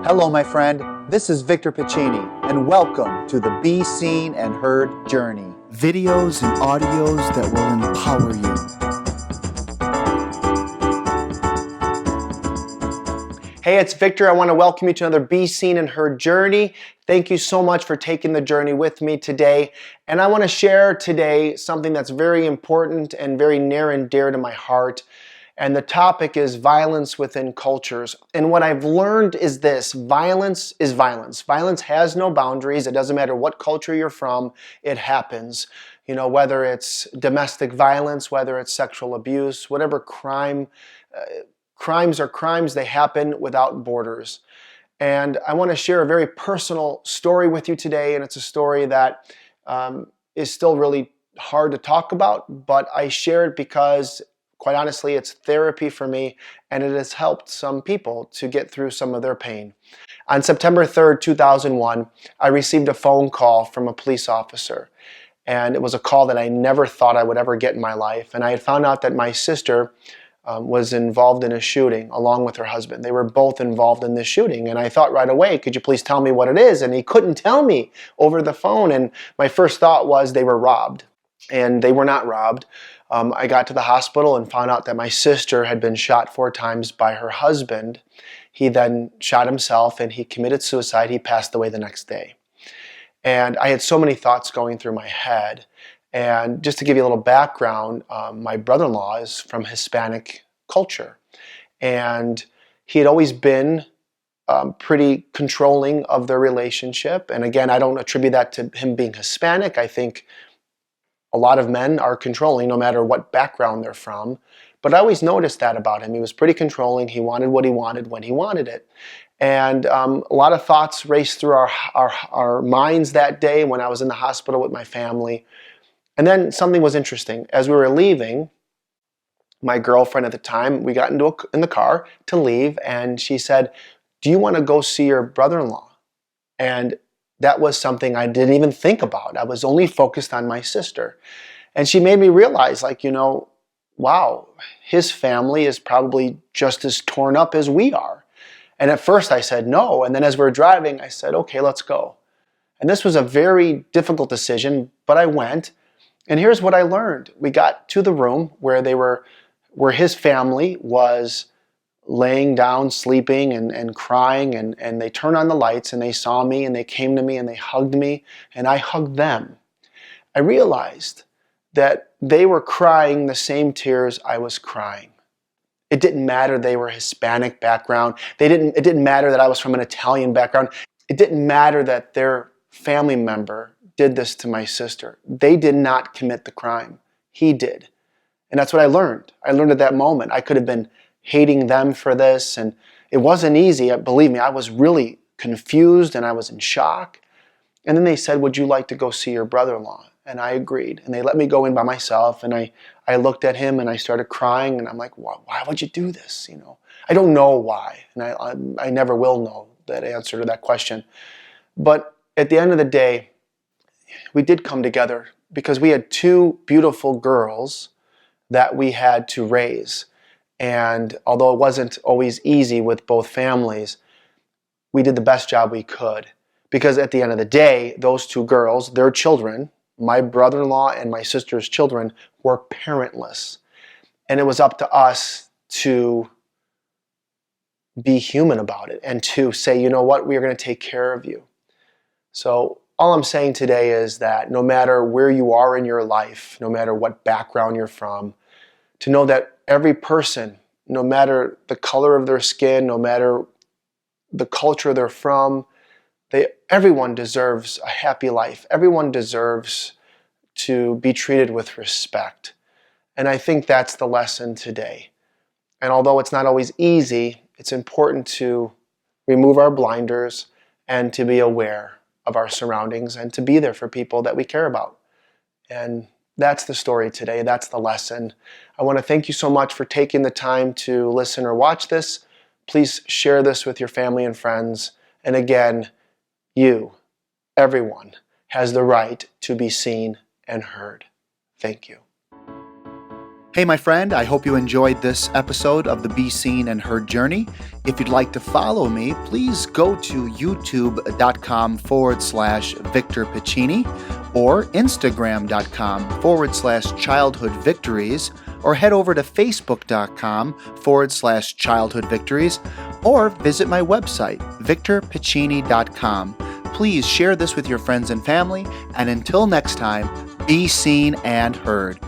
Hello, my friend. This is Victor Pacini, and welcome to the Be Seen and Heard journey. Videos and audios that will empower you. Hey, it's Victor. I want to welcome you to another Be Seen and Heard journey. Thank you so much for taking the journey with me today. And I want to share today something that's very important and very near and dear to my heart. And the topic is violence within cultures. And what I've learned is this: violence is violence. Violence has no boundaries. It doesn't matter what culture you're from, it happens. You know, whether it's domestic violence, whether it's sexual abuse, whatever crimes are crimes, they happen without borders. And I want to share a very personal story with you today, and it's a story that is still really hard to talk about, but I share it because, quite honestly, it's therapy for me, and it has helped some people to get through some of their pain. On September 3rd, 2001, I received a phone call from a police officer, and it was a call that I never thought I would ever get in my life. And I had found out that my sister was involved in a shooting along with her husband. They were both involved in this shooting, and I thought right away, could you please tell me what it is? And he couldn't tell me over the phone, and my first thought was they were robbed, and they were not robbed. I got to the hospital and found out that my sister had been shot 4 times by her husband. He then shot himself and he committed suicide. He passed away the next day. And I had so many thoughts going through my head. And just to give you a little background, my brother-in-law is from Hispanic culture. And he had always been pretty controlling of their relationship. And again, I don't attribute that to him being Hispanic. I think a lot of men are controlling no matter what background they're from. But I always noticed that about him. He was pretty controlling. He wanted what he wanted when he wanted it. And a lot of thoughts raced through our minds that day when I was in the hospital with my family. And then something was interesting. As we were leaving, my girlfriend at the time, we got in the car to leave, and she said, "Do you want to go see your brother-in-law?" And that was something I didn't even think about. I was only focused on my sister. And she made me realize, wow, his family is probably just as torn up as we are. And at first I said no. And then as we were driving, I said, okay, let's go. And this was a very difficult decision, but I went. And here's what I learned. We got to the room where his family was laying down, sleeping and crying, and they turned on the lights and they saw me and they came to me and they hugged me and I hugged them. I realized that they were crying the same tears I was crying. It didn't matter they were Hispanic background. It didn't matter that I was from an Italian background. It didn't matter that their family member did this to my sister. They did not commit the crime. He did. And that's what I learned. I learned at that moment. I could have been hating them for this, and it wasn't easy. Believe me, I was really confused and I was in shock. And then they said, "Would you like to go see your brother-in-law?" And I agreed. And they let me go in by myself, and I looked at him and I started crying, and I'm like, why would you do this? You know, I don't know why, and I never will know that answer to that question. But at the end of the day, we did come together because we had 2 beautiful girls that we had to raise. And although it wasn't always easy with both families, we did the best job we could. Because at the end of the day, those 2 girls, their children, my brother-in-law and my sister's children, were parentless. And it was up to us to be human about it and to say, you know what, we are going to take care of you. So all I'm saying today is that no matter where you are in your life, no matter what background you're from, to know that every person, no matter the color of their skin, no matter the culture they're from, everyone deserves a happy life. Everyone deserves to be treated with respect. And I think that's the lesson today. And although it's not always easy, it's important to remove our blinders and to be aware of our surroundings and to be there for people that we care about. And that's the story today. That's the lesson. I want to thank you so much for taking the time to listen or watch this. Please share this with your family and friends. And again, everyone, has the right to be seen and heard. Thank you. Hey, my friend, I hope you enjoyed this episode of the Be Seen and Heard journey. If you'd like to follow me, please go to youtube.com/Victor Pacini or instagram.com/Childhood Victories, or head over to facebook.com/Childhood Victories, or visit my website, victorpacini.com. Please share this with your friends and family, and until next time, be seen and heard.